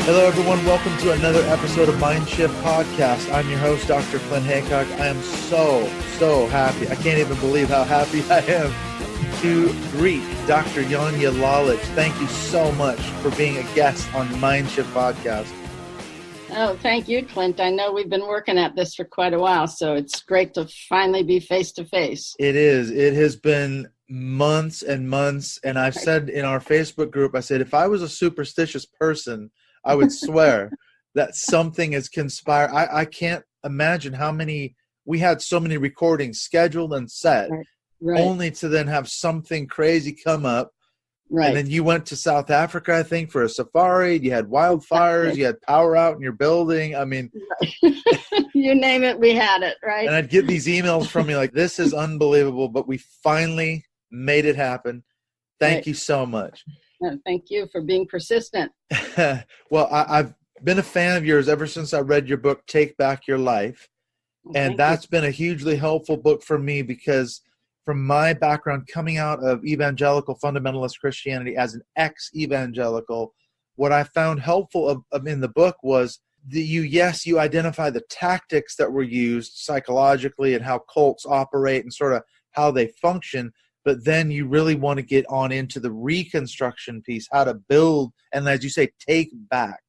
Hello, everyone. Welcome to another episode of Mind Shift Podcast. I'm your host, Dr. Clint Hancock. I am so happy. I can't even believe how happy I am to greet Dr. Janja Lalich. Thank you so much for being a guest on Mind Shift Podcast. Oh, thank you, Clint. I know we've been working at this for quite a while, so it's great to finally be face-to-face. It is. It has been months and months, and I've said in our Facebook group, I said, if I was a superstitious person, I would swear that something has conspired. I can't imagine how many, we had so many recordings scheduled and set, right. Only to then have something crazy come up. Right. And then you went to South Africa, I think, for a safari. You had wildfires. You had power out in your building. I mean, you name it, we had it, right? And I'd get these emails from you like, this is unbelievable, but we finally made it happen. Thank you so much. Thank you for being persistent. Well, I've been a fan of yours ever since I read your book, Take Back Your Life. And that's been a hugely helpful book for me because from my background coming out of evangelical fundamentalist Christianity as an ex-evangelical, what I found helpful in the book was that you identify the tactics that were used psychologically and how cults operate and sort of how they function. But then you really want to get on into the reconstruction piece, how to build, and as you say, take back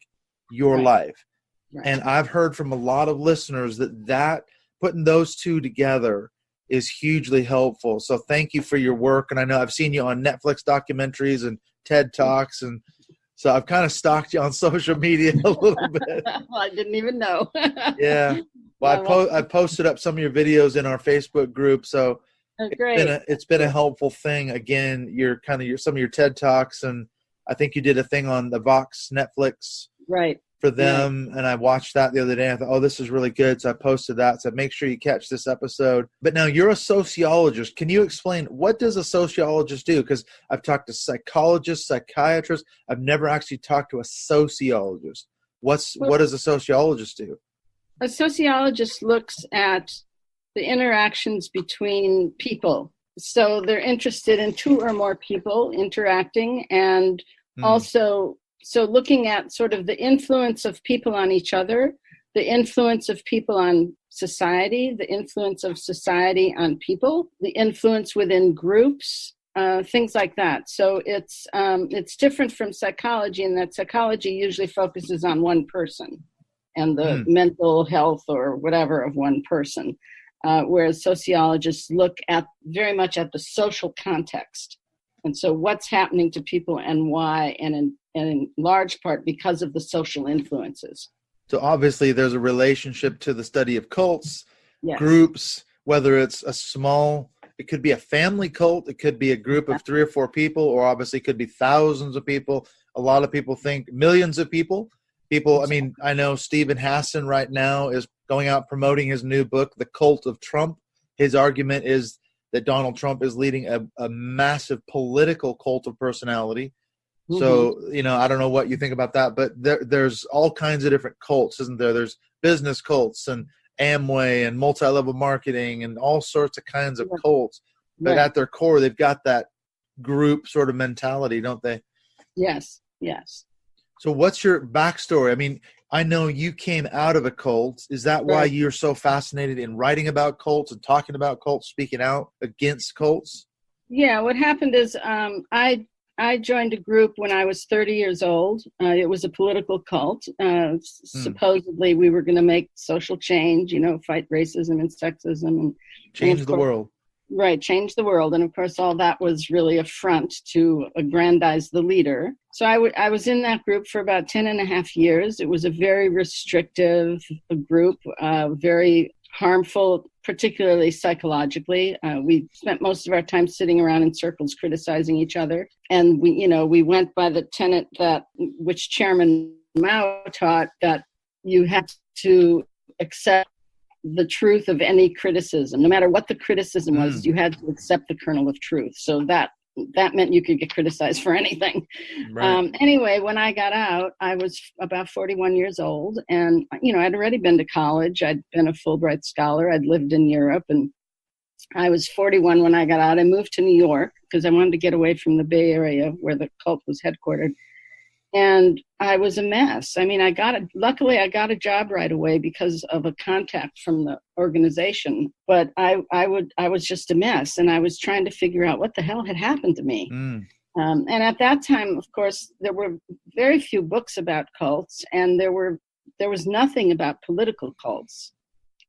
your life. Right. And I've heard from a lot of listeners that putting those two together is hugely helpful. So thank you for your work. And I know I've seen you on Netflix documentaries and TED Talks. And so I've kind of stalked you on social media a little bit. Well, I didn't even know. Yeah. Well, I posted up some of your videos in our Facebook group. So it's been a helpful thing. Again, some of your TED Talks, and I think you did a thing on the Vox Netflix for them, and I watched that the other day. I thought, oh, this is really good, so I posted that. So make sure you catch this episode. But now you're a sociologist. Can you explain what does a sociologist do? Because I've talked to psychologists, psychiatrists. I've never actually talked to a sociologist. What does a sociologist do? A sociologist looks at the interactions between people. So they're interested in two or more people interacting, and also looking at sort of the influence of people on each other, the influence of people on society, the influence of society on people, the influence within groups, things like that. So it's different from psychology in that psychology usually focuses on one person and the mental health or whatever of one person. Whereas sociologists look very much at the social context. And so what's happening to people and why, and in large part because of the social influences. So obviously there's a relationship to the study of cults, groups, whether it's it could be a family cult, it could be a group of 3 or 4 people, or obviously it could be thousands of people. A lot of people think millions of people. I mean, I know Stephen Hassan right now is going out promoting his new book, The Cult of Trump. His argument is that Donald Trump is leading a massive political cult of personality. So, I don't know what you think about that, but there's all kinds of different cults, isn't there? There's business cults and Amway and multi-level marketing and all sorts of kinds of cults. But at their core, they've got that group sort of mentality, don't they? Yes. So what's your backstory? I mean, I know you came out of a cult. Is that why you're so fascinated in writing about cults and talking about cults, speaking out against cults? Yeah, what happened is I joined a group when I was 30 years old. It was a political cult. Supposedly we were going to make social change, fight racism and sexism. And change the world. Right, change the world. And of course, all that was really a front to aggrandize the leader. So I was in that group for about 10 and a half years. It was a very restrictive group, very harmful, particularly psychologically. We spent most of our time sitting around in circles criticizing each other. And we went by the tenet which Chairman Mao taught, that you have to accept the truth of any criticism. No matter what the criticism was, you had to accept the kernel of truth. So that meant you could get criticized for anything. Right. Anyway, when I got out, I was about 41 years old. And, I'd already been to college. I'd been a Fulbright scholar. I'd lived in Europe. And I was 41 when I got out. I moved to New York because I wanted to get away from the Bay Area where the cult was headquartered. And I was a mess. I mean, luckily I got a job right away because of a contact from the organization, but I was just a mess, and I was trying to figure out what the hell had happened to me. And at that time, of course, there were very few books about cults, and there was nothing about political cults,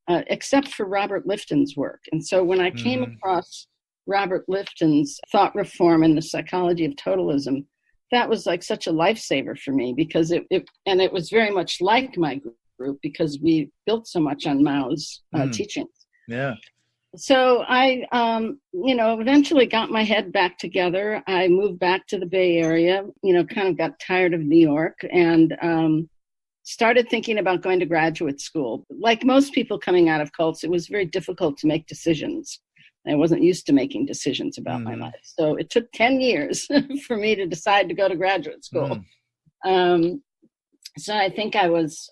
except for Robert Lifton's work. And so when I came across Robert Lifton's Thought Reform and the Psychology of Totalism, that was like such a lifesaver for me, because it was very much like my group, because we built so much on Mao's teachings. Yeah. So I, eventually got my head back together. I moved back to the Bay Area, kind of got tired of New York, and started thinking about going to graduate school. Like most people coming out of cults, it was very difficult to make decisions. I wasn't used to making decisions about my life. So it took 10 years for me to decide to go to graduate school. So I think I was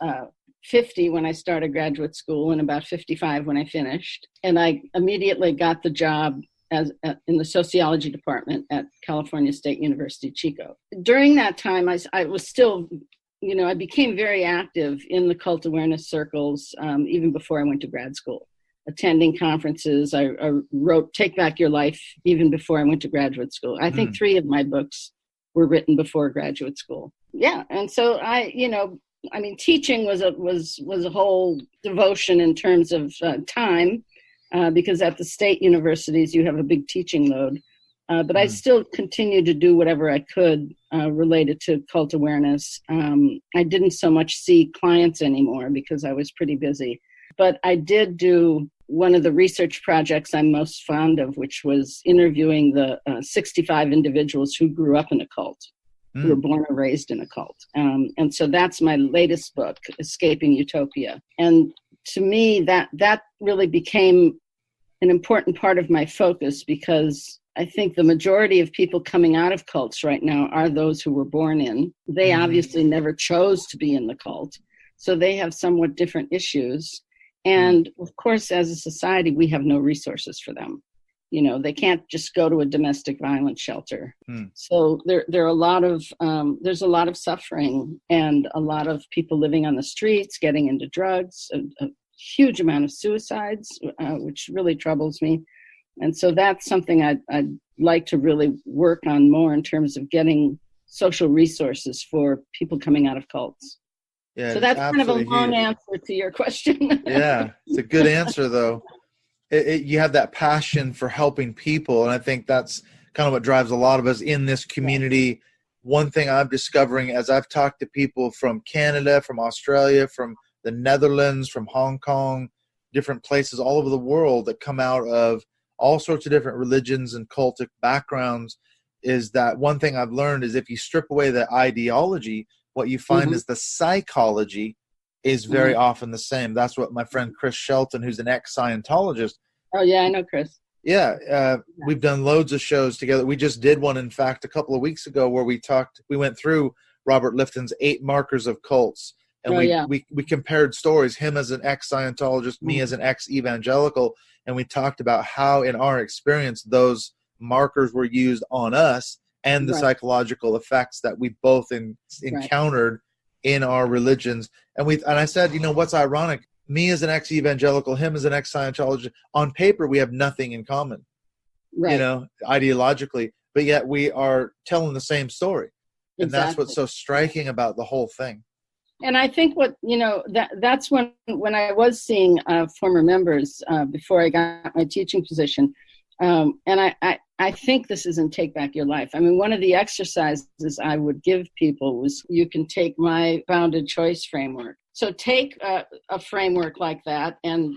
50 when I started graduate school, and about 55 when I finished. And I immediately got the job in the sociology department at California State University, Chico. During that time, I was still, I became very active in the cult awareness circles, even before I went to grad school. Attending conferences. I wrote Take Back Your Life even before I went to graduate school. I think 3 of my books were written before graduate school. Yeah. And so teaching was a whole devotion in terms of time, because at the state universities, you have a big teaching load. But I still continued to do whatever I could related to cult awareness. I didn't so much see clients anymore because I was pretty busy. But I did do one of the research projects I'm most fond of, which was interviewing the 65 individuals who grew up in a cult, who were born or raised in a cult. And so that's my latest book, Escaping Utopia. And to me, that really became an important part of my focus, because I think the majority of people coming out of cults right now are those who were born in. They obviously never chose to be in the cult, so they have somewhat different issues. And of course, as a society, we have no resources for them. They can't just go to a domestic violence shelter. So there are there's a lot of suffering, and a lot of people living on the streets, getting into drugs, a huge amount of suicides, which really troubles me. And so that's something I'd like to really work on more in terms of getting social resources for people coming out of cults. Yeah, so that's kind of a long answer to your question. Yeah, it's a good answer, though. You have that passion for helping people, and I think that's kind of what drives a lot of us in this community. One thing I'm discovering as I've talked to people from Canada, from Australia, from the Netherlands, from Hong Kong, different places all over the world that come out of all sorts of different religions and cultic backgrounds, is that one thing I've learned is if you strip away the ideology, what you find is the psychology is very often the same. That's what my friend Chris Shelton, who's an ex-Scientologist. Oh, yeah, I know Chris. Yeah, we've done loads of shows together. We just did one, in fact, a couple of weeks ago where we went through Robert Lifton's 8 markers of cults. And we compared stories, him as an ex-Scientologist, me as an ex-evangelical, and we talked about how, in our experience, those markers were used on us and the psychological effects that we both encountered in our religions. And I said, what's ironic? Me as an ex-evangelical, him as an ex-Scientologist, on paper, we have nothing in common, ideologically, but yet we are telling the same story. And that's what's so striking about the whole thing. And I think that's when I was seeing former members before I got my teaching position. And I think this is in Take Back Your Life. I mean, one of the exercises I would give people was, you can take my bounded choice framework. So take a framework like that and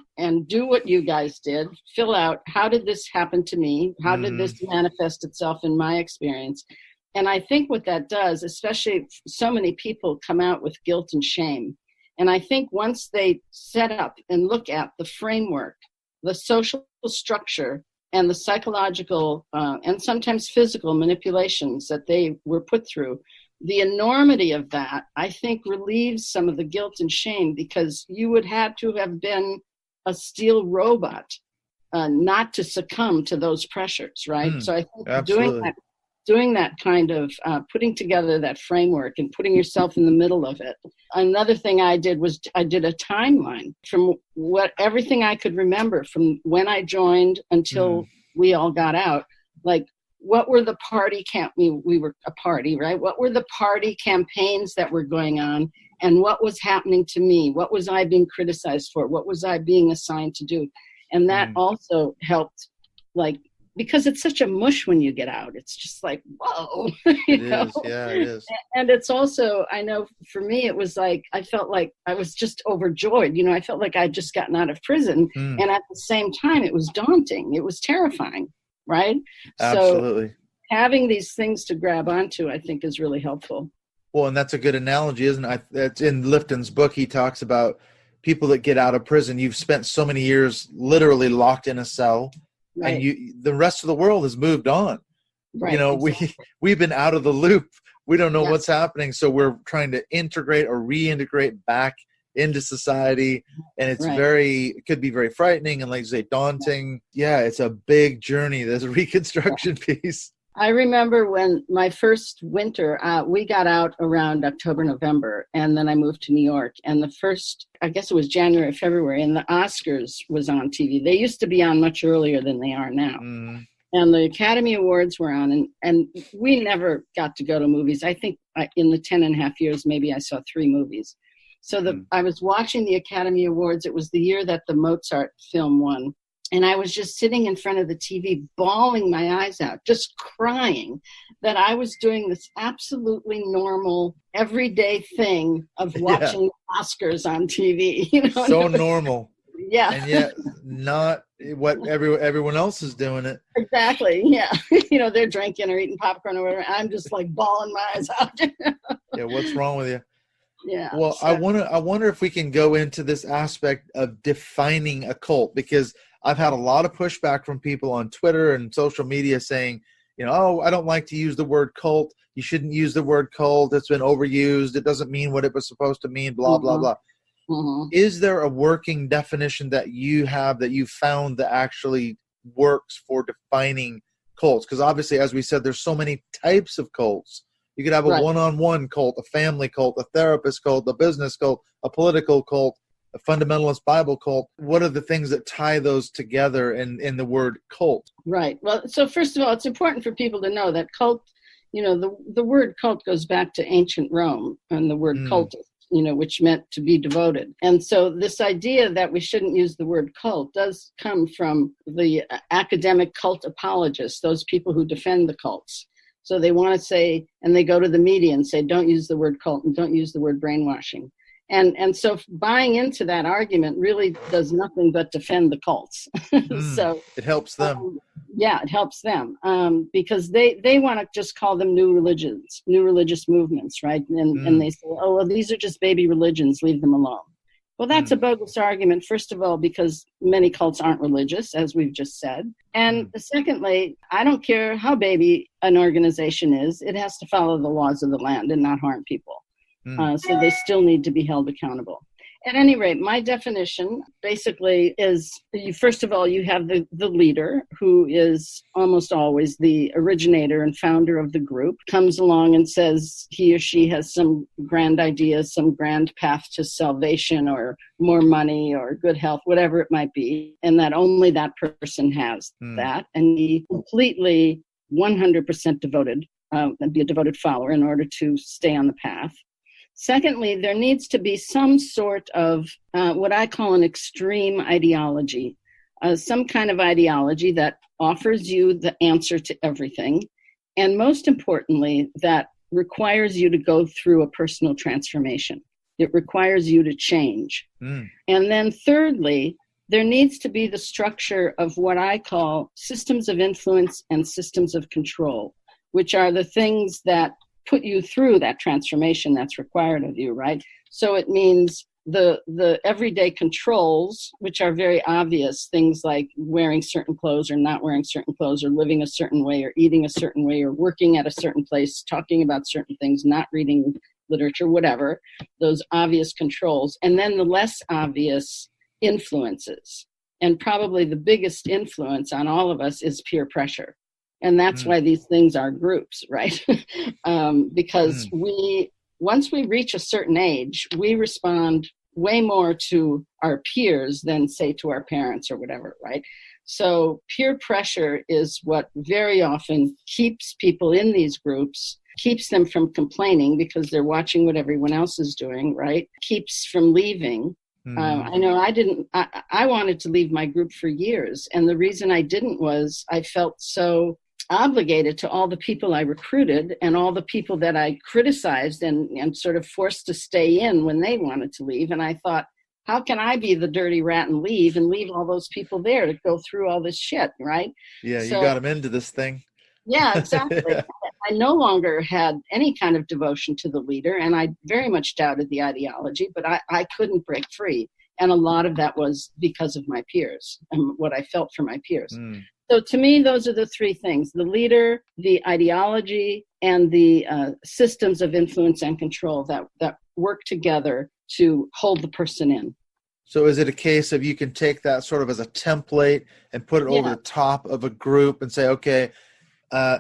do what you guys did. Fill out, how did this happen to me? How did this manifest itself in my experience? And I think what that does, especially so many people come out with guilt and shame. And I think once they set up and look at the framework, the social structure, and the psychological and sometimes physical manipulations that they were put through, the enormity of that, I think, relieves some of the guilt and shame, because you would have to have been a steel robot not to succumb to those pressures, right? So I think doing that doing that kind of putting together that framework and putting yourself in the middle of it. Another thing I did was I did a timeline from everything I could remember from when I joined until we all got out. Like, what were the party we were a party, right? What were the party campaigns that were going on, and what was happening to me? What was I being criticized for? What was I being assigned to do? And that also helped, like, because it's such a mush when you get out. It's just like, whoa. It is. Yeah, it is. And it's also, I know for me, it was like, I felt like I was just overjoyed. I felt like I'd just gotten out of prison. And at the same time, it was daunting. It was terrifying, right? Absolutely. So having these things to grab onto, I think, is really helpful. Well, and that's a good analogy, isn't it? That's in Lifton's book. He talks about people that get out of prison. You've spent so many years literally locked in a cell. Right. And the rest of the world has moved on. Right, exactly. We've been out of the loop. We don't know what's happening. So we're trying to integrate or reintegrate back into society. And it's it could be very frightening and, like you say, daunting. Yeah, it's a big journey. There's a reconstruction piece. I remember when my first winter, we got out around October, November, and then I moved to New York. And the first, I guess it was January, February, and the Oscars was on TV. They used to be on much earlier than they are now. And the Academy Awards were on, and we never got to go to movies. I think in the 10.5 years, maybe I saw 3 movies. So I was watching the Academy Awards. It was the year that the Mozart film won. And I was just sitting in front of the TV, bawling my eyes out, just crying that I was doing this absolutely normal, everyday thing of watching Oscars on TV. So normal. Yeah. And yet not what everyone else is doing it. Exactly. Yeah. They're drinking or eating popcorn or whatever. I'm just like bawling my eyes out. Yeah. What's wrong with you? Yeah. Well, so, I wonder if we can go into this aspect of defining a cult, because I've had a lot of pushback from people on Twitter and social media saying, I don't like to use the word cult. You shouldn't use the word cult. It's been overused. It doesn't mean what it was supposed to mean, blah, blah, blah. Is there a working definition that you have that you found that actually works for defining cults? Because obviously, as we said, there's so many types of cults. You could have a one-on-one cult, a family cult, a therapist cult, a business cult, a political cult, a fundamentalist Bible cult. What are the things that tie those together in the word cult? Right. Well, so first of all, it's important for people to know that cult, the word cult goes back to ancient Rome and the word cultus, which meant to be devoted. And so this idea that we shouldn't use the word cult does come from the academic cult apologists, those people who defend the cults. So they want to say, and they go to the media and say, don't use the word cult and don't use the word brainwashing. And so buying into that argument really does nothing but defend the cults. So it helps them. It helps them because they want to just call them new religions, new religious movements, right? And they say, oh, well, these are just baby religions, leave them alone. Well, that's a bogus argument, first of all, because many cults aren't religious, as we've just said. And secondly, I don't care how baby an organization is, it has to follow the laws of the land and not harm people. So they still need to be held accountable. At any rate, my definition basically is, first of all, you have the leader, who is almost always the originator and founder of the group, comes along and says he or she has some grand idea, some grand path to salvation or more money or good health, whatever it might be, and that only that person has that, and he completely 100% devoted, and be a devoted follower in order to stay on the path. Secondly, there needs to be some sort of what I call an extreme ideology, some kind of ideology that offers you the answer to everything, and most importantly, that requires you to go through a personal transformation. It requires you to change. And then thirdly, there needs to be the structure of what I call systems of influence and systems of control, which are the things that put you through that transformation that's required of you, right? So it means the everyday controls, which are very obvious, things like wearing certain clothes or not wearing certain clothes, or living a certain way, or eating a certain way, or working at a certain place, talking about certain things, not reading literature, whatever, those obvious controls. And then the less obvious influences. And probably the biggest influence on all of us is peer pressure. And that's why these things are groups, right? Because once we reach a certain age, we respond way more to our peers than, say, to our parents or whatever, right? So peer pressure is what very often keeps people in these groups, keeps them from complaining because they're watching what everyone else is doing, right? Keeps from leaving. I know I wanted to leave my group for years. And the reason I didn't was I felt so obligated to all the people I recruited and all the people that I criticized and sort of forced to stay in when they wanted to leave. And I thought, how can I be the dirty rat and leave all those people there to go through all this shit, right? Yeah, So, you got them into this thing. Yeah, exactly. Yeah. I no longer had any kind of devotion to the leader, and I very much doubted the ideology, but I couldn't break free. And a lot of that was because of my peers and what I felt for my peers. So to me, those are the three things: the leader, the ideology, and the systems of influence and control that work together to hold the person in. So is it a case of you can take that sort of as a template and put it over the top of a group and say, okay,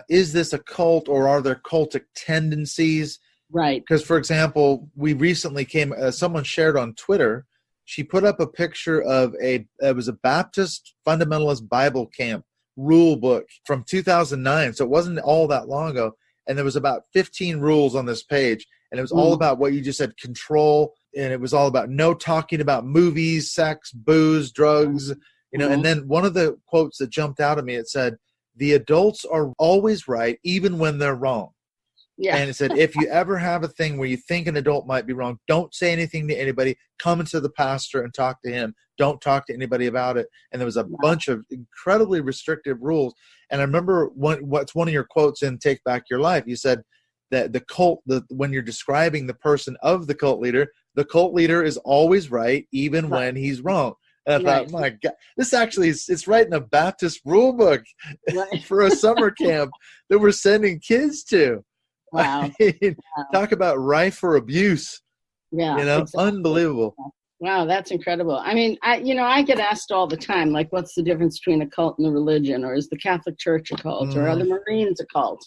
is this a cult or are there cultic tendencies? Right. Because, for example, we recently someone shared on Twitter, she put up a picture of it was a Baptist fundamentalist Bible camp rule book from 2009. So it wasn't all that long ago. And there was about 15 rules on this page. And it was all about what you just said, control. And it was all about no talking about movies, sex, booze, drugs, and then one of the quotes that jumped out at me, it said, the adults are always right, even when they're wrong. Yeah. And it said, if you ever have a thing where you think an adult might be wrong, don't say anything to anybody. Come to the pastor and talk to him. Don't talk to anybody about it. And there was a bunch of incredibly restrictive rules. And I remember what's one of your quotes in Take Back Your Life. You said that when you're describing the person of the cult leader is always right, even when he's wrong. And I thought, my God, this actually it's right in a Baptist rule book for a summer camp that we're sending kids to. Wow. Talk about rife for abuse. Yeah. Exactly. Unbelievable. Wow, that's incredible. I mean, I get asked all the time, like, what's the difference between a cult and a religion? Or is the Catholic Church a cult? Or are the Marines a cult?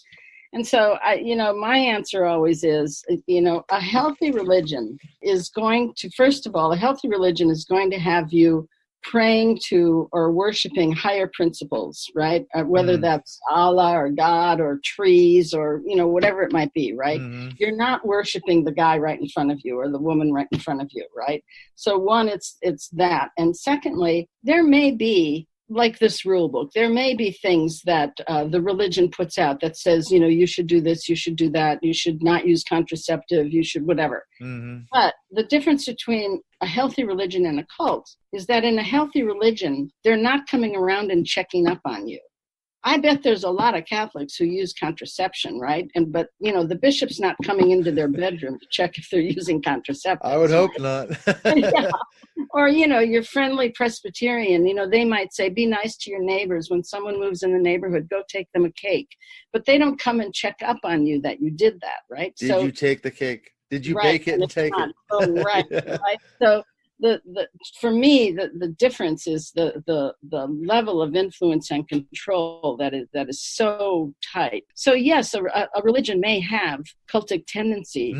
And so, my answer always is, a healthy religion is going to, first of all, a healthy religion is going to have you praying to or worshiping higher principles, right? Whether that's Allah or God or trees or, whatever it might be, right? You're not worshiping the guy right in front of you or the woman right in front of you, right? So one, it's that. And secondly, there may be, like this rule book, there may be things that the religion puts out that says, you should do this, you should do that, you should not use contraceptive, you should whatever. But the difference between a healthy religion and a cult is that in a healthy religion, they're not coming around and checking up on you. I bet there's a lot of Catholics who use contraception, right? But the bishop's not coming into their bedroom to check if they're using contraceptives. I would hope not. Yeah. Or, your friendly Presbyterian, they might say, be nice to your neighbors. When someone moves in the neighborhood, go take them a cake. But they don't come and check up on you that you did that, right? Did you take the cake? Did you bake it and take it? Oh, right, right. So for me, the difference is the level of influence and control that is so tight. So yes, a religion may have cultic tendency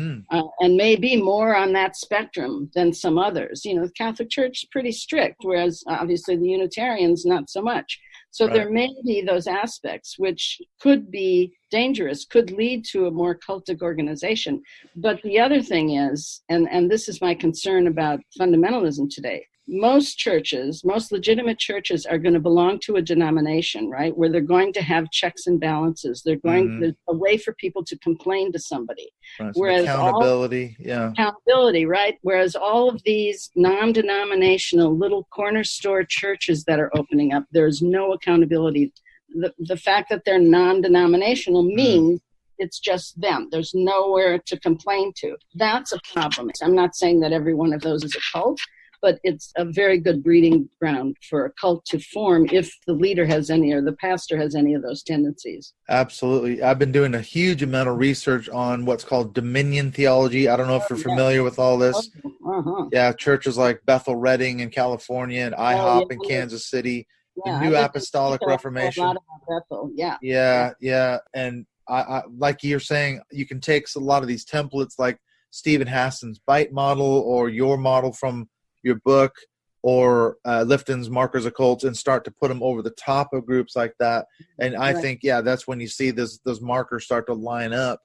and may be more on that spectrum than some others. The Catholic Church is pretty strict, whereas obviously the Unitarians not so much. So there may be those aspects which could be dangerous, could lead to a more cultic organization. But the other thing is, and this is my concern about fundamentalism today, most legitimate churches are going to belong to a denomination, right, where they're going to have checks and balances. They're going there's a way for people to complain to somebody. Right, whereas accountability, right? Whereas all of these non-denominational little corner store churches that are opening up, there's no accountability. The fact that they're non-denominational means it's just them. There's nowhere to complain to. That's a problem. I'm not saying that every one of those is a cult, but it's a very good breeding ground for a cult to form if the leader has any or the pastor has any of those tendencies. Absolutely. I've been doing a huge amount of research on what's called dominion theology. I don't know if you're familiar with all this. Yeah, churches like Bethel Redding in California and IHOP in Kansas City. the Yeah, New I Apostolic a Reformation. lot about Bethel. Yeah. Yeah. And I like you're saying, you can take a lot of these templates like Stephen Hassan's bite model or your model from your book or Lifton's Markers of Cults and start to put them over the top of groups like that. And I think, that's when you see those markers start to line up.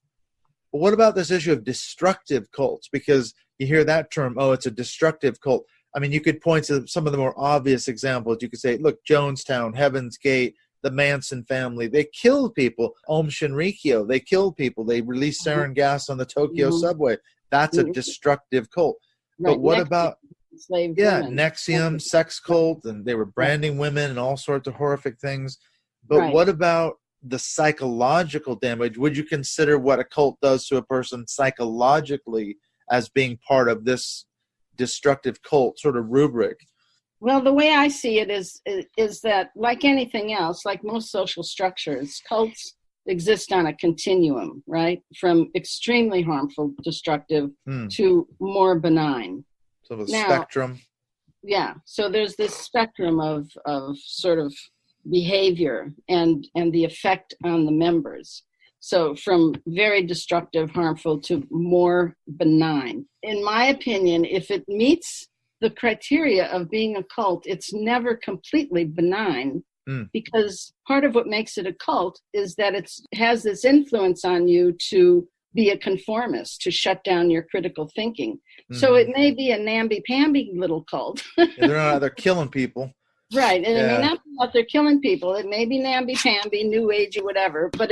But what about this issue of destructive cults? Because you hear that term, oh, it's a destructive cult. I mean, you could point to some of the more obvious examples. You could say, look, Jonestown, Heaven's Gate, the Manson family, they killed people. Aum Shinrikyo, they killed people. They released sarin gas on the Tokyo subway. That's a destructive cult. Right. But what Nexium, about women. Nexium, sex cult, and they were branding women and all sorts of horrific things. But what about the psychological damage? Would you consider what a cult does to a person psychologically as being part of this destructive cult sort of rubric? Well, the way I see it is that, like anything else, like most social structures, cults exist on a continuum, right? From extremely harmful, destructive to more benign. So the spectrum. Yeah. So there's this spectrum of sort of behavior and the effect on the members. So from very destructive, harmful to more benign. In my opinion, if it meets the criteria of being a cult, it's never completely benign, because part of what makes it a cult is that it has this influence on you to be a conformist, to shut down your critical thinking. So it may be a namby-pamby little cult. They're killing people. Right, and it may not be that they're killing people. It may be namby-pamby, new agey, whatever, but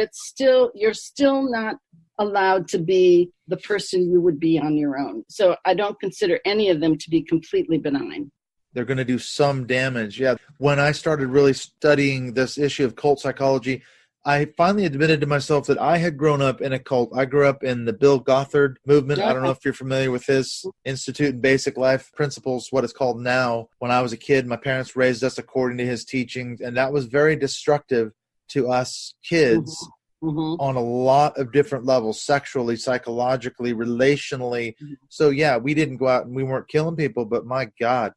you're still not allowed to be the person you would be on your own. So I don't consider any of them to be completely benign. They're going to do some damage. Yeah. When I started really studying this issue of cult psychology, I finally admitted to myself that I had grown up in a cult. I grew up in the Bill Gothard movement. I don't know if you're familiar with his Institute in Basic Life Principles, what it's called now. When I was a kid, my parents raised us according to his teachings, and that was very destructive to us kids on a lot of different levels, sexually, psychologically, relationally. So, we didn't go out and we weren't killing people, but my God,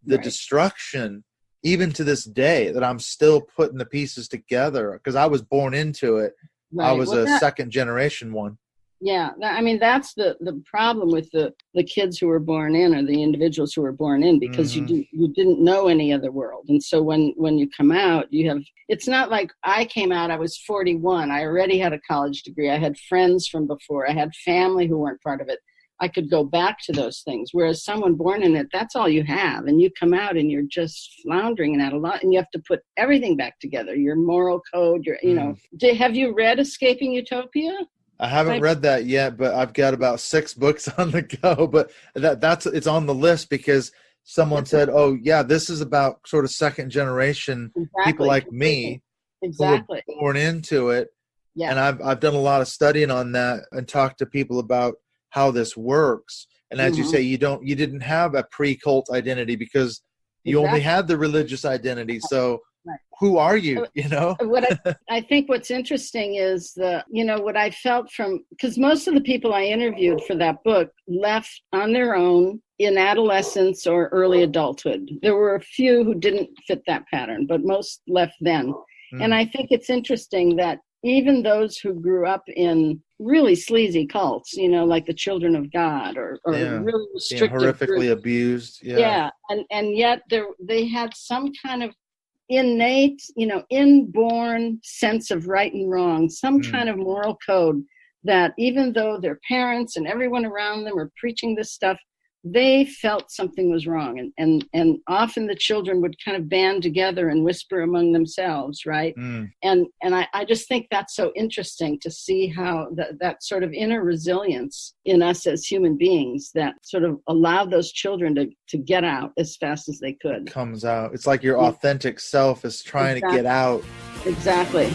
the destruction, even to this day, that I'm still putting the pieces together because I was born into it. I was a second generation one. Yeah, I mean, that's the problem with the kids who were born in, or the individuals who were born in, because you didn't know any other world. And so when you come out, it's not like I came out, I was 41. I already had a college degree. I had friends from before. I had family who weren't part of it. I could go back to those things. Whereas someone born in it, that's all you have. And you come out and you're just floundering in that a lot. And you have to put everything back together, your moral code, Have you read Escaping Utopia? I haven't read that yet, but I've got about 6 books on the go. But it's on the list because someone said, "Oh, yeah, this is about sort of second generation people like me who were born into it." Yeah. And I've done a lot of studying on that and talked to people about how this works. And as you say, you didn't have a pre-cult identity because you only had the religious identity. So who are you? What I think what's interesting is what I felt from, because most of the people I interviewed for that book left on their own in adolescence or early adulthood. There were a few who didn't fit that pattern, but most left then. And I think it's interesting that even those who grew up in really sleazy cults, like the Children of God or really restrictive, horrifically abused. Yeah. And yet they had some kind of innate, inborn sense of right and wrong, some kind of moral code that even though their parents and everyone around them were preaching this stuff, they felt something was wrong. And often the children would kind of band together and whisper among themselves, right? And I just think that's so interesting to see how that sort of inner resilience in us as human beings that sort of allowed those children to get out as fast as they could. Comes out. It's like your authentic self is trying to get out. Exactly.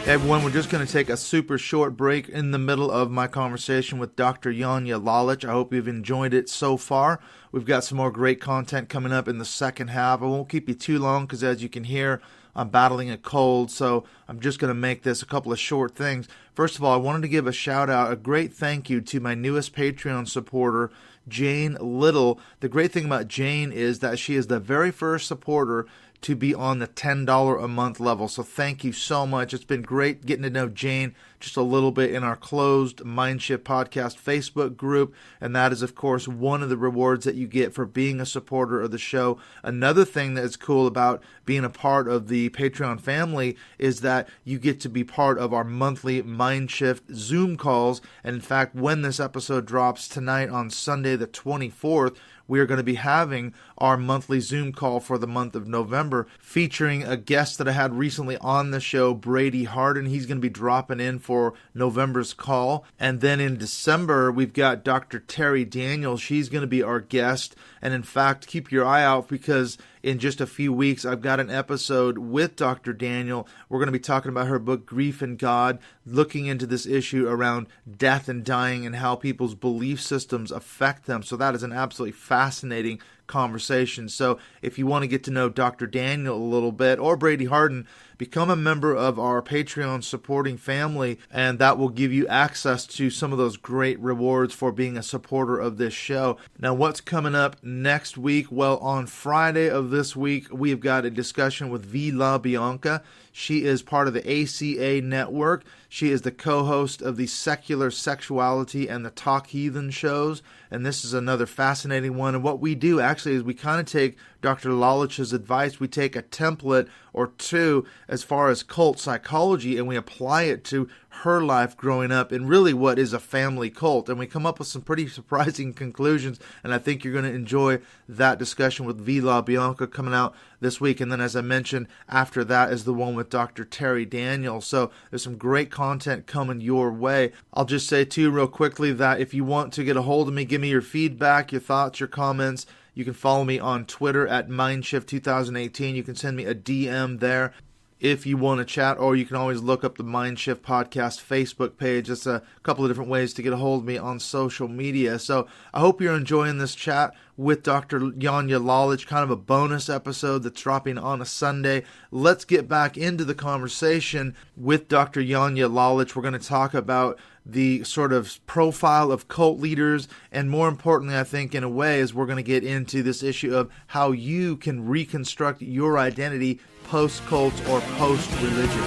Everyone, we're just going to take a super short break in the middle of my conversation with Dr. Janja Lalich. I hope you've enjoyed it so far. We've got some more great content coming up in the second half. I won't keep you too long because, as you can hear, I'm battling a cold, so I'm just going to make this a couple of short things. First of all, I wanted to give a shout out, a great thank you to my newest Patreon supporter, Jane Little. The great thing about Jane is that she is the very first supporter to be on the $10 a month level. So thank you so much. It's been great getting to know Jane just a little bit in our closed Mindshift Podcast Facebook group. And that is, of course, one of the rewards that you get for being a supporter of the show. Another thing that is cool about being a part of the Patreon family is that you get to be part of our monthly Mindshift Zoom calls. And in fact, when this episode drops tonight on Sunday the 24th, we are going to be having our monthly Zoom call for the month of November, featuring a guest that I had recently on the show, Brady Harden. He's going to be dropping in for November's call. And then in December, we've got Dr. Terry Daniels. She's going to be our guest. And in fact, keep your eye out because in just a few weeks, I've got an episode with Dr. Daniel. We're going to be talking about her book, Grief and God, looking into this issue around death and dying and how people's belief systems affect them. So that is an absolutely fascinating conversation. So if you want to get to know Dr. Daniel a little bit, or Brady Harden, become a member of our Patreon supporting family, and that will give you access to some of those great rewards for being a supporter of this show. Now, what's coming up next week? Well, on Friday of this week, we've got a discussion with V. La Bianca. She is part of the ACA network. She is the co-host of the Secular Sexuality and the Talk Heathen shows, and this is another fascinating one. And what we do actually is we kind of take Dr. Lalich's advice. We take a template or two as far as cult psychology, and we apply it to her life growing up in really what is a family cult. And we come up with some pretty surprising conclusions, and I think you're going to enjoy that discussion with V. La Bianca coming out this week. And then, as I mentioned, after that is the one with Dr. Terry Daniels. So there's some great content coming your way. I'll just say, too, real quickly that if you want to get a hold of me, give me your feedback, your thoughts, your comments. You can follow me on Twitter at Mindshift2018. You can send me a DM there if you want to chat, or you can always look up the Mindshift Podcast Facebook page. It's a couple of different ways to get a hold of me on social media. So I hope you're enjoying this chat with Dr. Janja Lalich, kind of a bonus episode that's dropping on a Sunday. Let's get back into the conversation with Dr. Janja Lalich. We're going to talk about the sort of profile of cult leaders, and more importantly, I think in a way, is we're going to get into this issue of how you can reconstruct your identity post-cult or post-religion.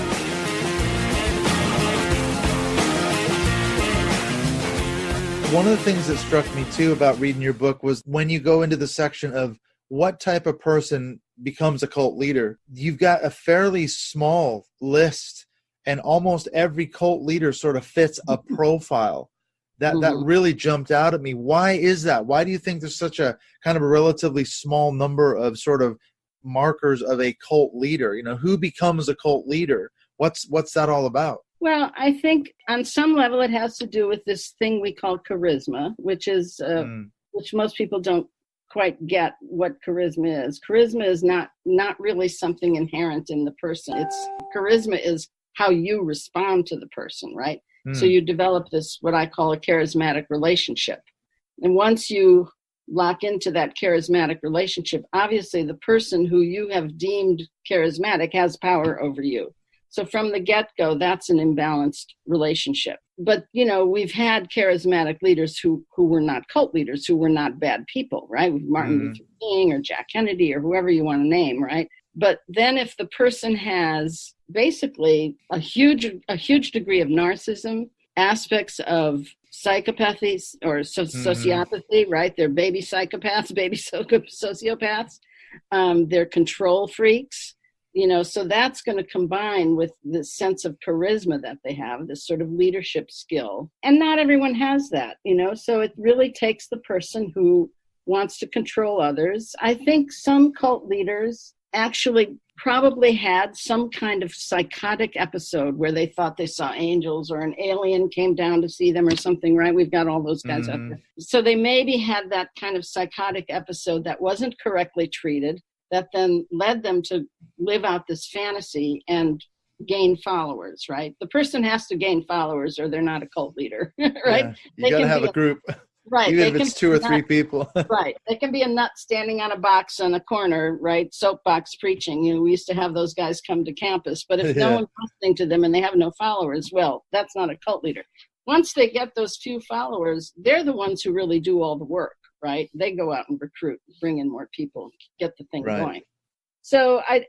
One of the things that struck me too about reading your book was when you go into the section of what type of person becomes a cult leader, you've got a fairly small list, and almost every cult leader sort of fits a profile. That really jumped out at me. Why is that? Why do you think there's such a kind of a relatively small number of sort of markers of a cult leader? You know, who becomes a cult leader? What's that all about? Well, I think on some level it has to do with this thing we call charisma, which is which most people don't quite get what charisma is. Charisma is not really something inherent in the person. Charisma is how you respond to the person, right? So you develop this, what I call a charismatic relationship. And once you lock into that charismatic relationship, obviously the person who you have deemed charismatic has power over you. So from the get-go, that's an imbalanced relationship. But, you know, we've had charismatic leaders who were not cult leaders, who were not bad people, right? Martin Luther King or Jack Kennedy or whoever you want to name, right? But then if the person has basically a huge degree of narcissism, aspects of psychopathy or sociopathy, right? They're baby psychopaths, baby sociopaths. They're control freaks, you know, so that's going to combine with the sense of charisma that they have, this sort of leadership skill. And not everyone has that, you know, so it really takes the person who wants to control others. I think some cult leaders actually probably had some kind of psychotic episode where they thought they saw angels or an alien came down to see them or something, right? We've got all those guys out there. So they maybe had that kind of psychotic episode that wasn't correctly treated, that then led them to live out this fantasy and gain followers, right? The person has to gain followers or they're not a cult leader, right? Yeah, you got to have a group, right. even if it's two or three people. Right. They can be a nut standing on a box on a corner, right? Soapbox preaching. We used to have those guys come to campus, but if no one's listening to them and they have no followers, well, that's not a cult leader. Once they get those few followers, they're the ones who really do all the work, right? They go out and recruit, bring in more people, get the thing going. So I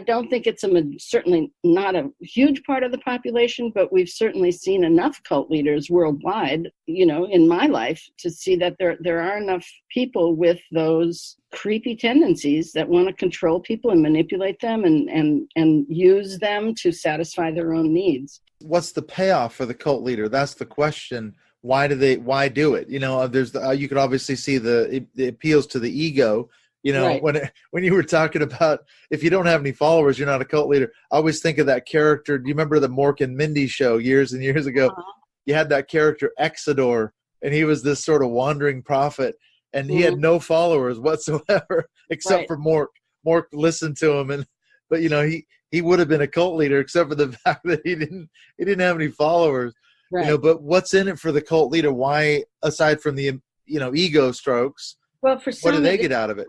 don't think it's certainly not a huge part of the population, but we've certainly seen enough cult leaders worldwide, in my life, to see that there are enough people with those creepy tendencies that want to control people and manipulate them and use them to satisfy their own needs. What's the payoff for the cult leader? That's the question. Why do it? There's you could obviously see the appeals to the ego. Right. When you were talking about if you don't have any followers, you're not a cult leader. I always think of that character. Do you remember the Mork and Mindy show years and years ago? Uh-huh. You had that character Exodore, and he was this sort of wandering prophet, and he had no followers whatsoever except for Mork. Mork listened to him, but he would have been a cult leader except for the fact that he didn't have any followers. Right. But what's in it for the cult leader? Why, aside from the ego strokes? Well, for some, what do they get out of it?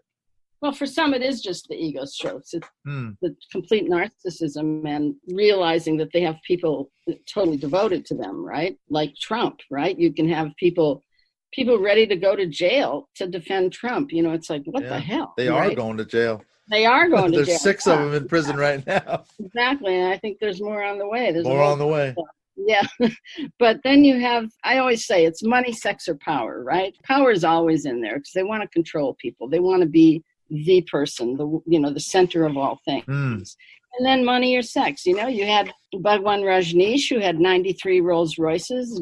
Well, for some, it is just the ego strokes. It's the complete narcissism and realizing that they have people totally devoted to them, right? Like Trump, right? You can have people ready to go to jail to defend Trump. It's like, what the hell? They are going to jail. They are going to jail. There's 6 of them in prison right now. Exactly. And I think there's more on the way. More on the way. Yeah. But then you have, I always say it's money, sex, or power, right? Power is always in there because they want to control people. They want to be the person, the center of all things. And then money or sex. You had Bhagwan Rajneesh, who had 93 Rolls Royces.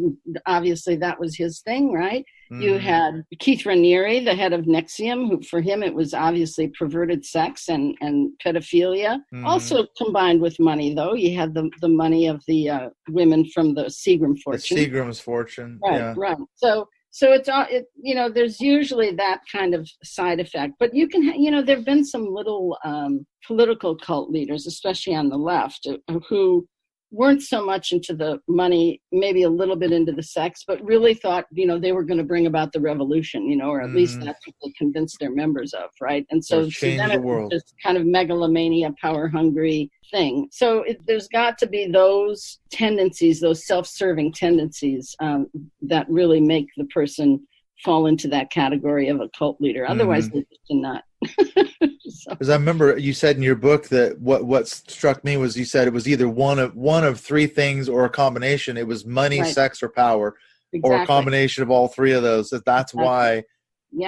Obviously, that was his thing, right? You had Keith Raniere, the head of NXIVM, who for him it was obviously perverted sex and pedophilia. Also combined with money, though. You had the money of the women from the Seagram fortune. The Seagram's fortune. Right. So it's there's usually that kind of side effect, but you can there've been some little political cult leaders, especially on the left, who weren't so much into the money, maybe a little bit into the sex, but really thought they were going to bring about the revolution, or at least that's what they convinced their members of, right? And so then it was just kind of megalomania, power hungry thing. So there's got to be those tendencies, those self-serving tendencies that really make the person fall into that category of a cult leader. Otherwise, they just do not. Because I remember you said in your book that what struck me was you said it was either one of 3 things or a combination. It was money, sex, or power, or a combination of all 3 of those. That's why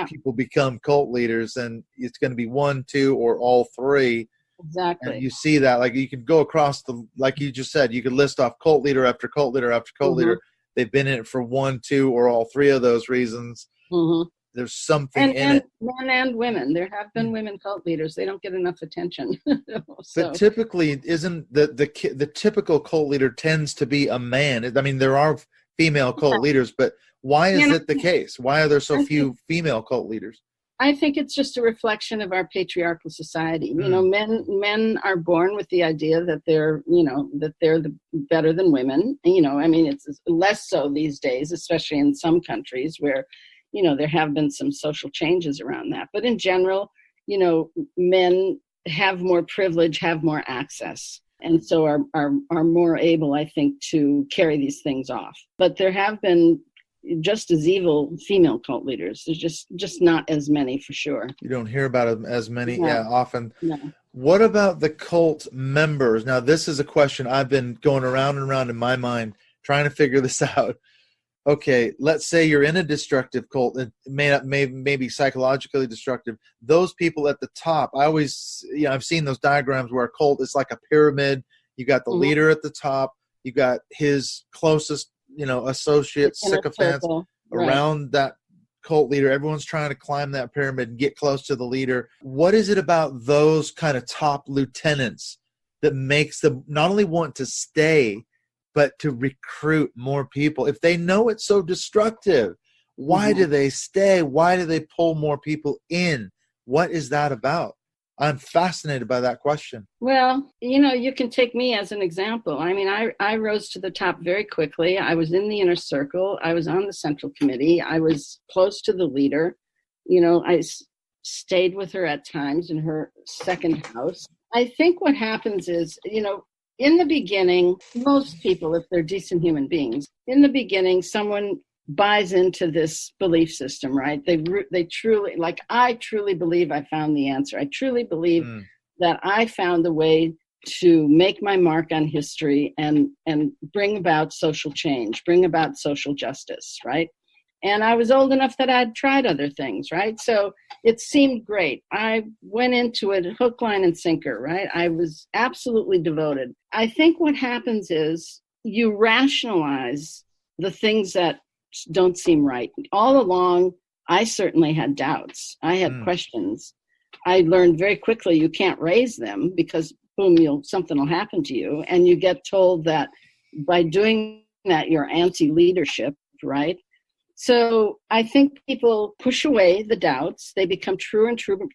people become cult leaders, and it's going to be 1, 2, or all 3. Exactly. And you see that, like you can go across like you just said, you could list off cult leader after cult leader after cult leader. They've been in it for 1, 2, or all 3 of those reasons. There's something in it. Men and women. There have been women cult leaders. They don't get enough attention. But typically, isn't the typical cult leader tends to be a man? I mean, there are female cult leaders, but why is it the case? Why are there so few female cult leaders? I think it's just a reflection of our patriarchal society. Men are born with the idea that they're better than women. It's less so these days, especially in some countries where, there have been some social changes around that. But in general, men have more privilege, have more access, and so are more able, I think, to carry these things off. But there have been just as evil female cult leaders. There's just not as many, for sure. You don't hear about as many often. No. What about the cult members? Now, this is a question I've been going around and around in my mind trying to figure this out. Okay, let's say you're in a destructive cult. It may be psychologically destructive. Those people at the top, I've seen those diagrams where a cult is like a pyramid. You got the leader at the top. You got his closest associates, sycophants around that cult leader. Everyone's trying to climb that pyramid and get close to the leader. What is it about those kind of top lieutenants that makes them not only want to stay, but to recruit more people? If they know it's so destructive, why do they stay? Why do they pull more people in? What is that about? I'm fascinated by that question. Well, you can take me as an example. I mean, I rose to the top very quickly. I was in the inner circle. I was on the central committee. I was close to the leader. I stayed with her at times in her second house. I think what happens is, in the beginning, most people, if they're decent human beings, in the beginning, someone buys into this belief system, right? They truly, like, I truly believe I found the answer. I truly believe that I found a way to make my mark on history and bring about social change, bring about social justice, right? And I was old enough that I'd tried other things, right? So it seemed great. I went into it hook, line, and sinker, right? I was absolutely devoted. I think what happens is you rationalize the things that don't seem right. All along, I certainly had doubts. I had questions. I learned very quickly you can't raise them because, boom, something will happen to you. And you get told that by doing that, you're anti-leadership, right? So I think people push away the doubts. They become true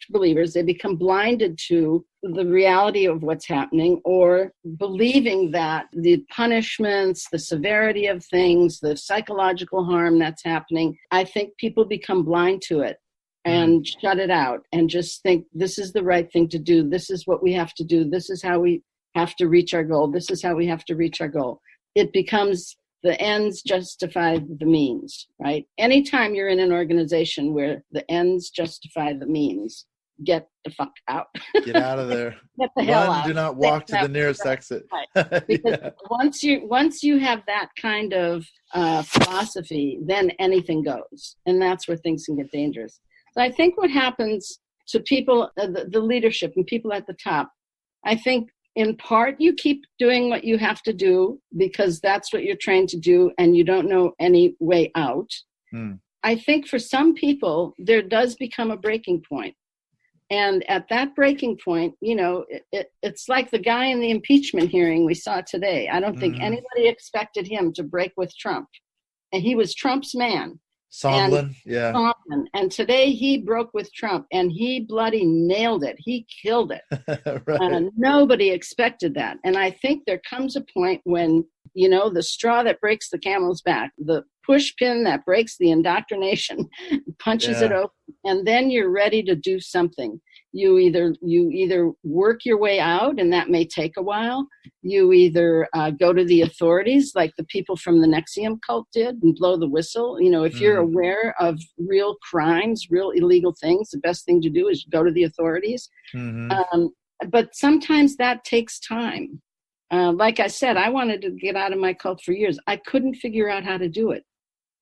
believers. They become blinded to the reality of what's happening, or believing that the punishments, the severity of things, the psychological harm that's happening. I think people become blind to it and shut it out and just think this is the right thing to do. This is what we have to do. This is how we have to reach our goal. This is how we have to reach our goal. It becomes the ends justify the means, right? Anytime you're in an organization where the ends justify the means, get the fuck out. Get out of there. Get the hell out. Do not walk to the nearest exit. Right. Because once you have that kind of philosophy, then anything goes. And that's where things can get dangerous. So I think what happens to people, the leadership and people at the top, I think in part you keep doing what you have to do because that's what you're trained to do and you don't know any way out. I think for some people, there does become a breaking point. And at that breaking point, it's like the guy in the impeachment hearing we saw today. I don't think anybody expected him to break with Trump. And he was Trump's man. Sondland, And today he broke with Trump and he bloody nailed it. He killed it. Right. And nobody expected that. And I think there comes a point when, the straw that breaks the camel's back, the push pin that breaks the indoctrination, punches it open, and then you're ready to do something. You either work your way out, and that may take a while. You either go to the authorities, like the people from the Nexium cult did, and blow the whistle. If you're aware of real crimes, real illegal things, the best thing to do is go to the authorities. But sometimes that takes time. Like I said, I wanted to get out of my cult for years. I couldn't figure out how to do it.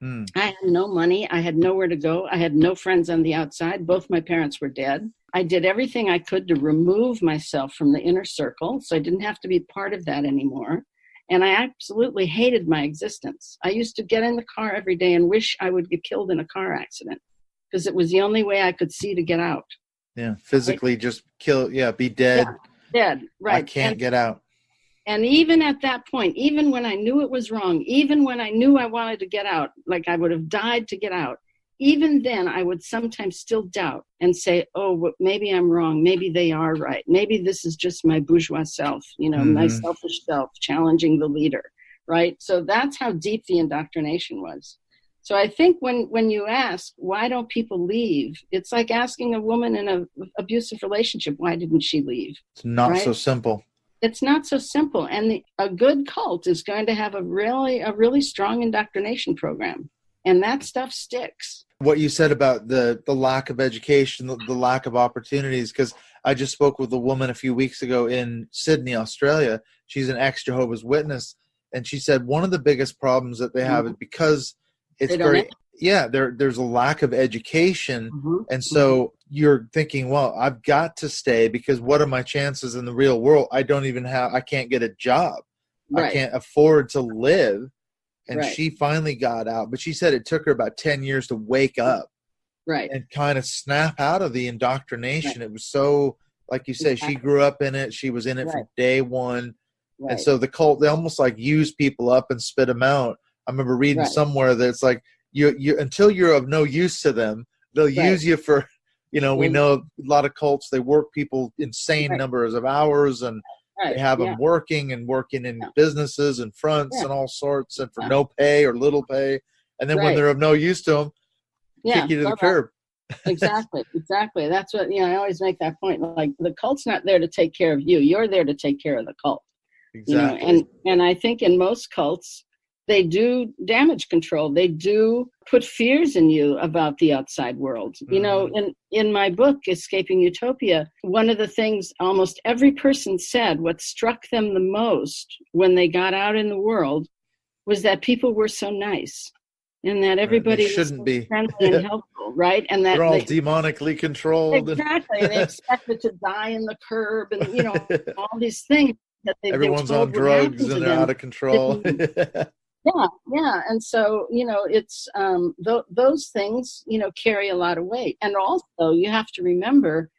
I had no money. I had nowhere to go. I had no friends on the outside. Both my parents were dead. I did everything I could to remove myself from the inner circle, so I didn't have to be part of that anymore. And I absolutely hated my existence. I used to get in the car every day and wish I would get killed in a car accident because it was the only way I could see to get out. Yeah, physically just kill, be dead. Yeah, dead, right. I can't get out. And even at that point, even when I knew it was wrong, even when I knew I wanted to get out, like I would have died to get out, even then I would sometimes still doubt and say, oh, maybe I'm wrong. Maybe they are right. Maybe this is just my bourgeois self, my selfish self challenging the leader, right? So that's how deep the indoctrination was. So I think when you ask, why don't people leave? It's like asking a woman in an abusive relationship, why didn't she leave? It's not so simple. It's not so simple. And a good cult is going to have a really strong indoctrination program. And that stuff sticks. What you said about the lack of education, the lack of opportunities, because I just spoke with a woman a few weeks ago in Sydney, Australia. She's an ex-Jehovah's Witness. And she said one of the biggest problems that they have is because it's there's a lack of education. And so you're thinking, well, I've got to stay because what are my chances in the real world? I can't get a job. Right. I can't afford to live. And she finally got out. But she said it took her about 10 years to wake up and kind of snap out of the indoctrination. Right. It was so, like you say, she grew up in it. She was in it from day one. Right. And so the cult, they almost like use people up and spit them out. I remember reading somewhere that it's like, you until you're of no use to them, they'll use you for We know a lot of cults, they work people insane numbers of hours, and they have them working in businesses and fronts and all sorts, and for no pay or little pay. And then when they're of no use to them, kick you to the curb. Exactly. That's what, I always make that point. Like, the cult's not there to take care of you. You're there to take care of the cult. Exactly. And I think in most cults, they do damage control. They do put fears in you about the outside world. In my book, Escaping Utopia, one of the things almost every person said, what struck them the most when they got out in the world, was that people were so nice, and that everybody was so friendly and helpful, right? And that they're all demonically controlled. Exactly. They expected to die in the curb, and all these things that everyone's on drugs and they're out of control. Yeah. And so, it's those things, carry a lot of weight. And also, you have to remember,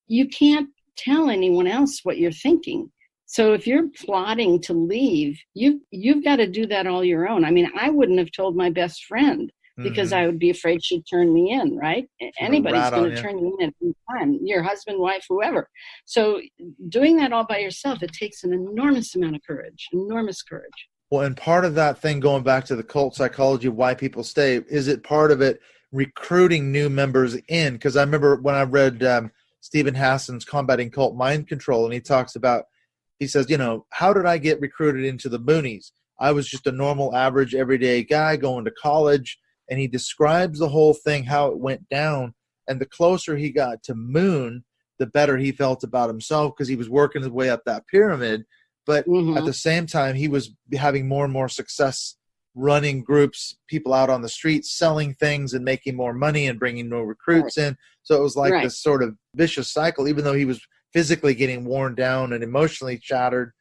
you can't tell anyone else what you're thinking. So if you're plotting to leave, you've got to do that all your own. I mean, I wouldn't have told my best friend, because I would be afraid she'd turn me in, right? Anybody's going to turn you in at any time, your husband, wife, whoever. So doing that all by yourself, it takes an enormous amount of courage, enormous courage. Well, and part of that thing, going back to the cult psychology, why people stay, is it part of it recruiting new members in? Because I remember when I read Stephen Hassan's Combating Cult Mind Control, and he says, how did I get recruited into the boonies? I was just a normal, average, everyday guy going to college. And he describes the whole thing, how it went down. And the closer he got to Moon, the better he felt about himself, because he was working his way up that pyramid. But at the same time, he was having more and more success running groups, people out on the streets, selling things and making more money and bringing more recruits in. So it was like this sort of vicious cycle, even though he was physically getting worn down and emotionally shattered.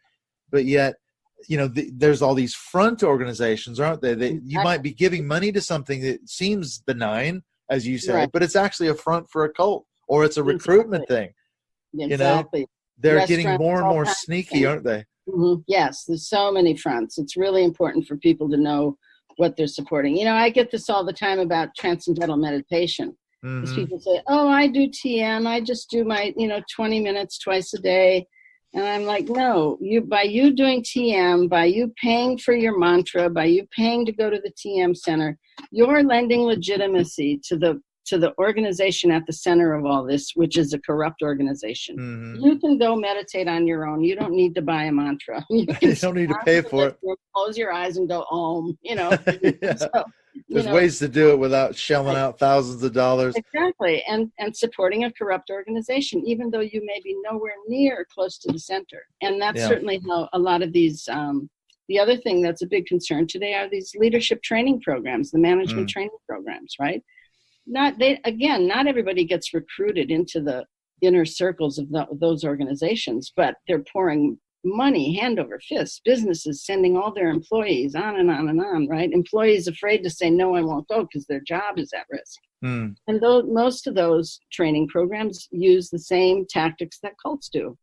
But yet, there's all these front organizations, aren't they? You might be giving money to something that seems benign, as you say, but it's actually a front for a cult, or it's a recruitment thing. Exactly. They're getting more and more sneaky, aren't they? Yes, there's so many fronts. It's really important for people to know what they're supporting. I get this all the time about Transcendental Meditation. Because people say, oh, I do TM. I just do my, 20 minutes twice a day. And I'm like, no, by you doing TM, by you paying for your mantra, by you paying to go to the TM center, you're lending legitimacy to the organization at the center of all this, which is a corrupt organization. You can go meditate on your own. You don't need to buy a mantra. You don't need to pay for it. Close your eyes and go home, So, there's ways to do it without shelling out thousands of dollars. Exactly. And supporting a corrupt organization, even though you may be nowhere near close to the center. And that's certainly how a lot of these, the other thing that's a big concern today are these leadership training programs, the management training programs, right? Not everybody gets recruited into the inner circles of those organizations, but they're pouring money hand over fist, businesses sending all their employees on and on and on, right? Employees afraid to say, no, I won't go because their job is at risk. And most of those training programs use the same tactics that cults do.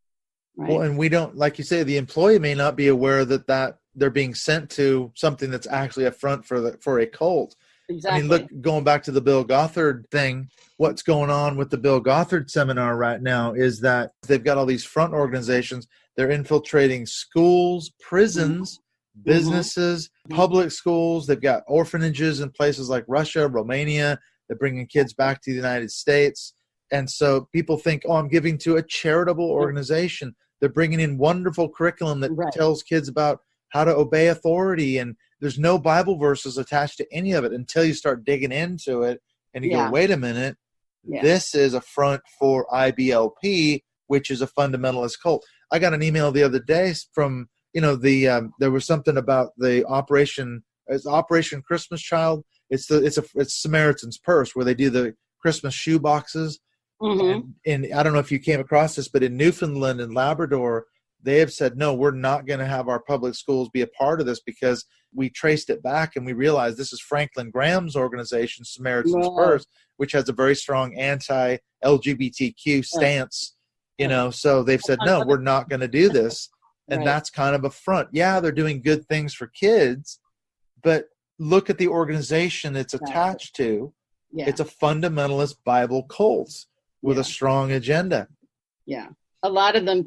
Right? Well, and we don't, like you say, the employee may not be aware that they're being sent to something that's actually a front for a cult. Exactly. I mean, look, going back to the Bill Gothard thing, what's going on with the Bill Gothard seminar right now is that they've got all these front organizations. They're infiltrating schools, prisons, businesses, public schools. They've got orphanages in places like Russia, Romania. They're bringing kids back to the United States. And so people think, oh, I'm giving to a charitable organization. They're bringing in wonderful curriculum that tells kids about how to obey authority, and there's no Bible verses attached to any of it until you start digging into it and you go, wait a minute, this is a front for IBLP, which is a fundamentalist cult. I got an email the other day from, there was something about the Operation Christmas Child. It's Samaritan's Purse, where they do the Christmas shoe boxes. And I don't know if you came across this, but in Newfoundland and Labrador, they have said, no, we're not going to have our public schools be a part of this, because we traced it back and we realized this is Franklin Graham's organization, Samaritan's Purse, which has a very strong anti-LGBTQ stance, so they've said, no, we're not going to do this. And that's kind of a front. Yeah, they're doing good things for kids, but look at the organization it's attached to. It's a fundamentalist Bible cult. with a strong agenda. Yeah. A lot of them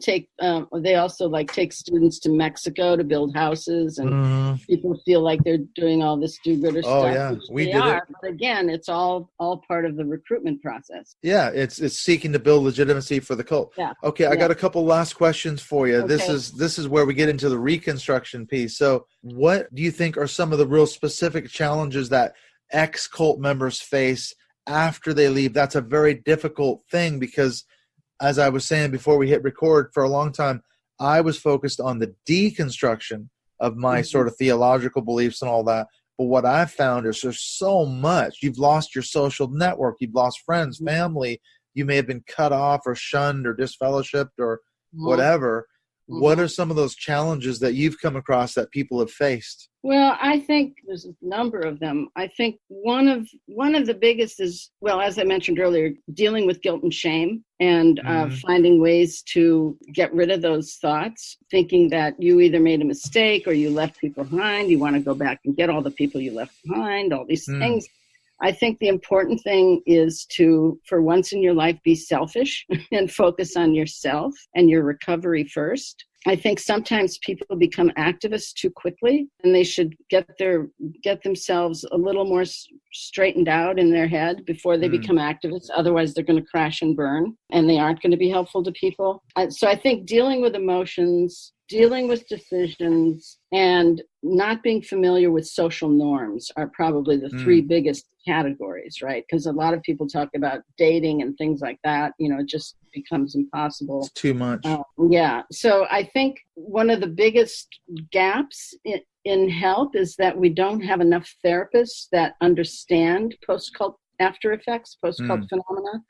they also take students to Mexico to build houses, and people feel like they're doing all this do-gooder stuff. Oh yeah, we did it. But again, it's all part of the recruitment process. Yeah, it's seeking to build legitimacy for the cult. Yeah. Okay, I got a couple last questions for you. Okay. This is where we get into the reconstruction piece. So, what do you think are some of the real specific challenges that ex-cult members face after they leave? That's a very difficult thing because, as I was saying before we hit record, for a long time, I was focused on the deconstruction of my sort of theological beliefs and all that. But what I've found is there's so much. You've lost your social network. You've lost friends, family. You may have been cut off or shunned or disfellowshipped or whatever. What are some of those challenges that you've come across that people have faced? Well, I think there's a number of them. I think one of the biggest is, well, as I mentioned earlier, dealing with guilt and shame and finding ways to get rid of those thoughts, thinking that you either made a mistake or you left people behind. You want to go back and get all the people you left behind, all these things. I think the important thing is to, for once in your life, be selfish and focus on yourself and your recovery first. I think sometimes people become activists too quickly, and they should get themselves a little more straightened out in their head before they become activists. Otherwise, they're going to crash and burn, and they aren't going to be helpful to people. So I think dealing with emotions, dealing with decisions, and not being familiar with social norms are probably the three biggest categories, right? Because a lot of people talk about dating and things like that. It just becomes impossible. It's too much. Yeah. So I think one of the biggest gaps in help is that we don't have enough therapists that understand post-cult after effects, post-cult phenomena.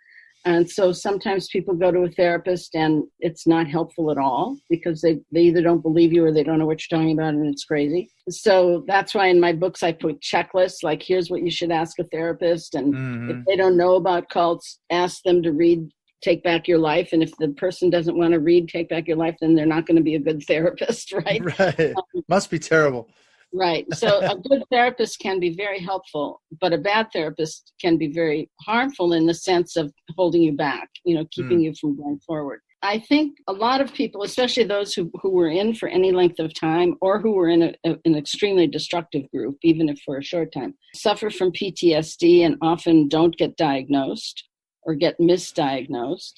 And so sometimes people go to a therapist and it's not helpful at all because they either don't believe you or they don't know what you're talking about and it's crazy. So that's why in my books I put checklists, like here's what you should ask a therapist. And if they don't know about cults, ask them to read Take Back Your Life. And if the person doesn't want to read Take Back Your Life, then they're not going to be a good therapist, right? Right. Must be terrible. Right. So a good therapist can be very helpful, but a bad therapist can be very harmful in the sense of holding you back, keeping you from going forward. I think a lot of people, especially those who were in for any length of time or who were in an extremely destructive group, even if for a short time, suffer from PTSD and often don't get diagnosed or get misdiagnosed.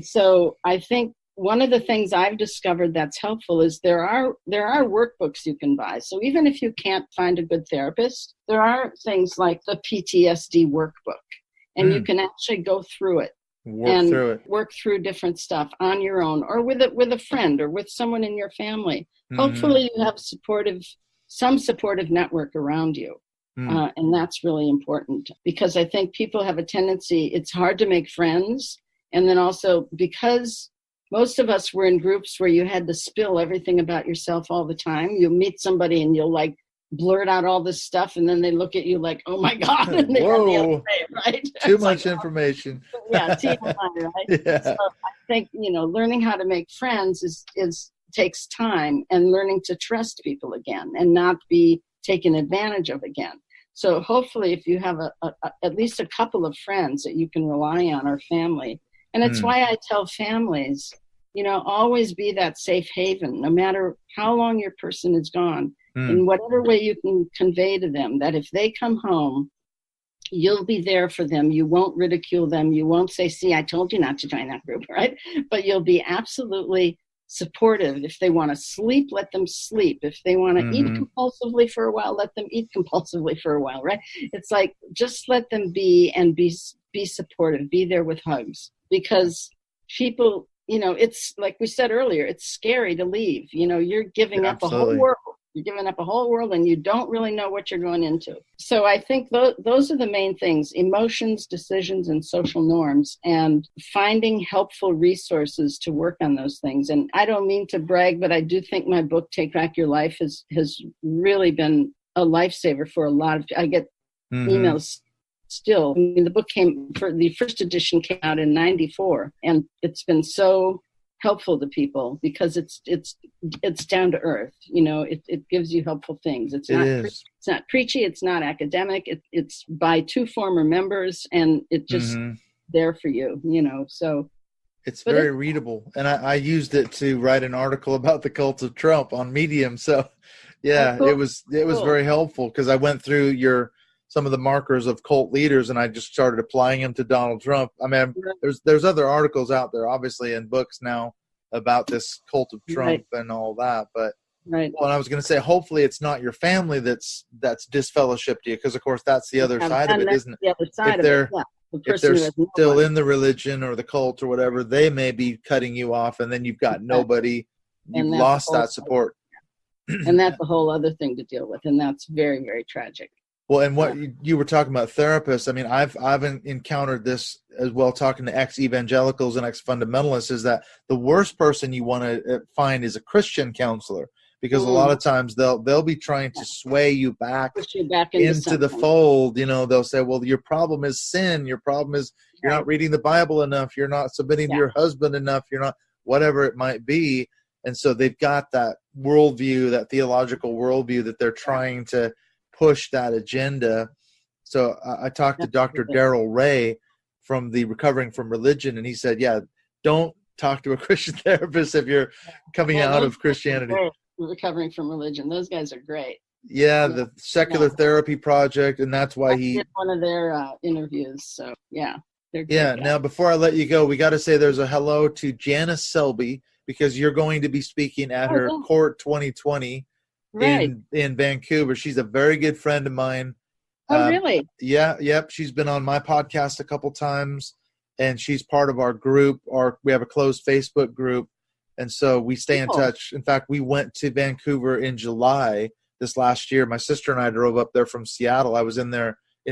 So I think one of the things I've discovered that's helpful is there are workbooks you can buy. So even if you can't find a good therapist, there are things like the PTSD workbook, and you can actually go through it. Work through different stuff on your own or with a friend or with someone in your family. Hopefully you have some supportive network around you. And that's really important because I think people have a tendency, it's hard to make friends. And then also because most of us were in groups where you had to spill everything about yourself all the time. You'll meet somebody and you'll blurt out all this stuff, and then they look at you like, "Oh my God!" And they run the other way, right? Too much information. Yeah, TMI, right? Yeah. So I think learning how to make friends is takes time, and learning to trust people again and not be taken advantage of again. So hopefully, if you have at least a couple of friends that you can rely on, or family. And it's why I tell families, always be that safe haven, no matter how long your person is gone, in whatever way you can convey to them that if they come home, you'll be there for them. You won't ridicule them. You won't say, see, I told you not to join that group, right? But you'll be absolutely supportive. If they want to sleep, let them sleep. If they want to eat compulsively for a while, let them eat compulsively for a while, right? It's like, just let them be and be supportive, be there with hugs. Because people, it's like we said earlier, it's scary to leave. You're giving up a whole world. You're giving up a whole world and you don't really know what you're going into. So I think those are the main things: emotions, decisions, and social norms, and finding helpful resources to work on those things. And I don't mean to brag, but I do think my book, Take Back Your Life, has really been a lifesaver for a lot of people. I get emails still. I mean, the first edition came out in 94, and it's been so helpful to people because it's down to earth. It gives you helpful things. It's not preachy. It's not academic. It's by two former members, and it just there for you, so. It's very readable. And I used it to write an article about the cult of Trump on Medium. So yeah, cool. it was very helpful because I went through some of the markers of cult leaders and I just started applying them to Donald Trump. I mean, there's other articles out there, obviously, in books now about this cult of Trump and all that. But well, and I was going to say, hopefully it's not your family that's disfellowshipped you, because of course that's the other side of it, isn't it? The other side if they're, of it, if they're still in the religion or the cult or whatever, they may be cutting you off, and then you've got nobody. You've lost that support. And that's a whole other thing to deal with, and that's very, very tragic. Well, and what you were talking about therapists, I mean, I've encountered this as well, talking to ex-evangelicals and ex-fundamentalists, is that the worst person you want to find is a Christian counselor, because a lot of times they'll be trying to sway you back into the fold. They'll say, well, your problem is sin. Your problem is you're not reading the Bible enough. You're not submitting to your husband enough. You're not, whatever it might be. And so they've got that worldview, that theological worldview that they're trying to push that agenda. So I talked to Dr. Darrell Ray from the Recovering from Religion, and he said, don't talk to a Christian therapist if you're coming out of Christianity. Recovering from Religion. Those guys are great. Yeah, the Secular Therapy Project, and that's why he did one of their interviews. So they're great guys. Now before I let you go, we got to say there's a hello to Janice Selby, because you're going to be speaking at her Court 2020 in Vancouver. She's a very good friend of mine. Oh, really? Yep. She's been on my podcast a couple times, and she's part of our group. We have a closed Facebook group, and so we stay in touch. In fact, we went to Vancouver in July this last year. My sister and I drove up there from Seattle. I was in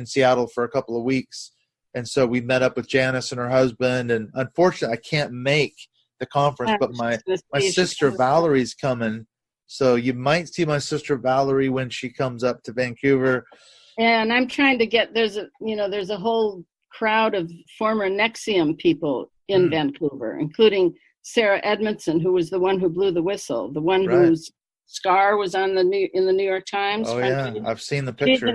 Seattle for a couple of weeks, and so we met up with Janice and her husband. And unfortunately, I can't make the conference, but my sister Valerie's coming, so you might see my sister Valerie when she comes up to Vancouver. And I'm trying to get there's a whole crowd of former NXIVM people in Vancouver, including Sarah Edmondson, who was the one who blew the whistle, the one whose scar was in the New York Times. Oh yeah, I've seen the picture.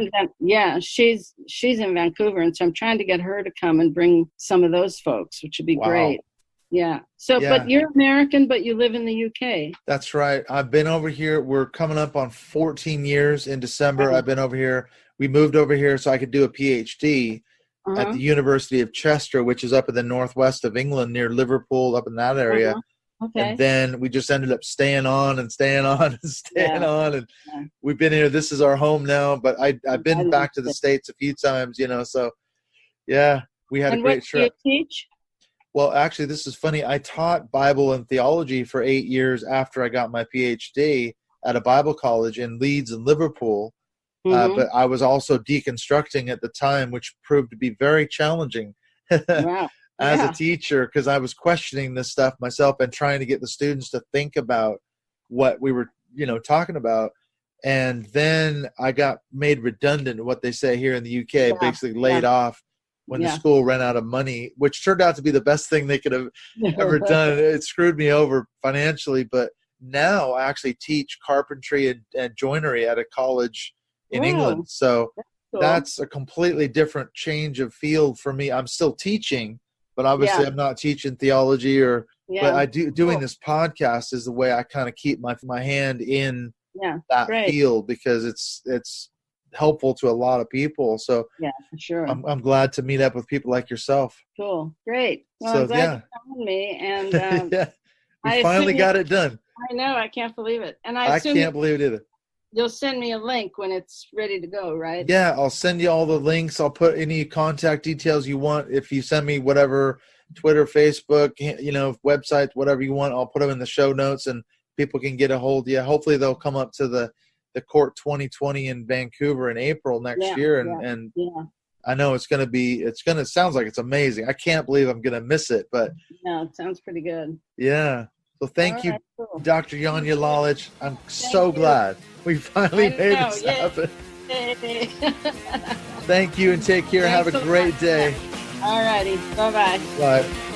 She's in Vancouver, and so I'm trying to get her to come and bring some of those folks, which would be great. Yeah. So, but you're American, but you live in the UK. That's right. I've been over here. We're coming up on 14 years in December. I've been over here. We moved over here so I could do a PhD at the University of Chester, which is up in the northwest of England, near Liverpool, up in that area. Okay. And then we just ended up staying on. And we've been here. This is our home now, but I've been back to the States a few times, so yeah, we had a great trip. Do you teach? Well, actually, this is funny. I taught Bible and theology for 8 years after I got my PhD at a Bible college in Leeds and Liverpool. But I was also deconstructing at the time, which proved to be very challenging as a teacher, because I was questioning this stuff myself and trying to get the students to think about what we were, talking about. And then I got made redundant, what they say here in the UK, basically laid off when the school ran out of money, which turned out to be the best thing they could have ever done. It screwed me over financially, but now I actually teach carpentry and joinery at a college in England. So that's a completely different change of field for me. I'm still teaching, but obviously I'm not teaching theology but I doing this podcast is the way I kind of keep my hand in that field, because it's helpful to a lot of people. So for sure. I'm glad to meet up with people like yourself. Cool. Great. Well, I'm glad you found me, and we finally got it done. I know, I can't believe it. And I can't believe it either. You'll send me a link when it's ready to go, right? Yeah, I'll send you all the links. I'll put any contact details you want. If you send me whatever, Twitter, Facebook, websites, whatever you want, I'll put them in the show notes and people can get a hold of you. Hopefully they'll come up to the Court 2020 in Vancouver in April next year. And I know it sounds like it's amazing. I can't believe I'm going to miss it, but no, it sounds pretty good. Yeah. So thank you, cool. Dr. Janja Lalich. I'm so glad we finally made this happen. Thank you and take care. Have a great day. All righty. Bye-bye. Bye.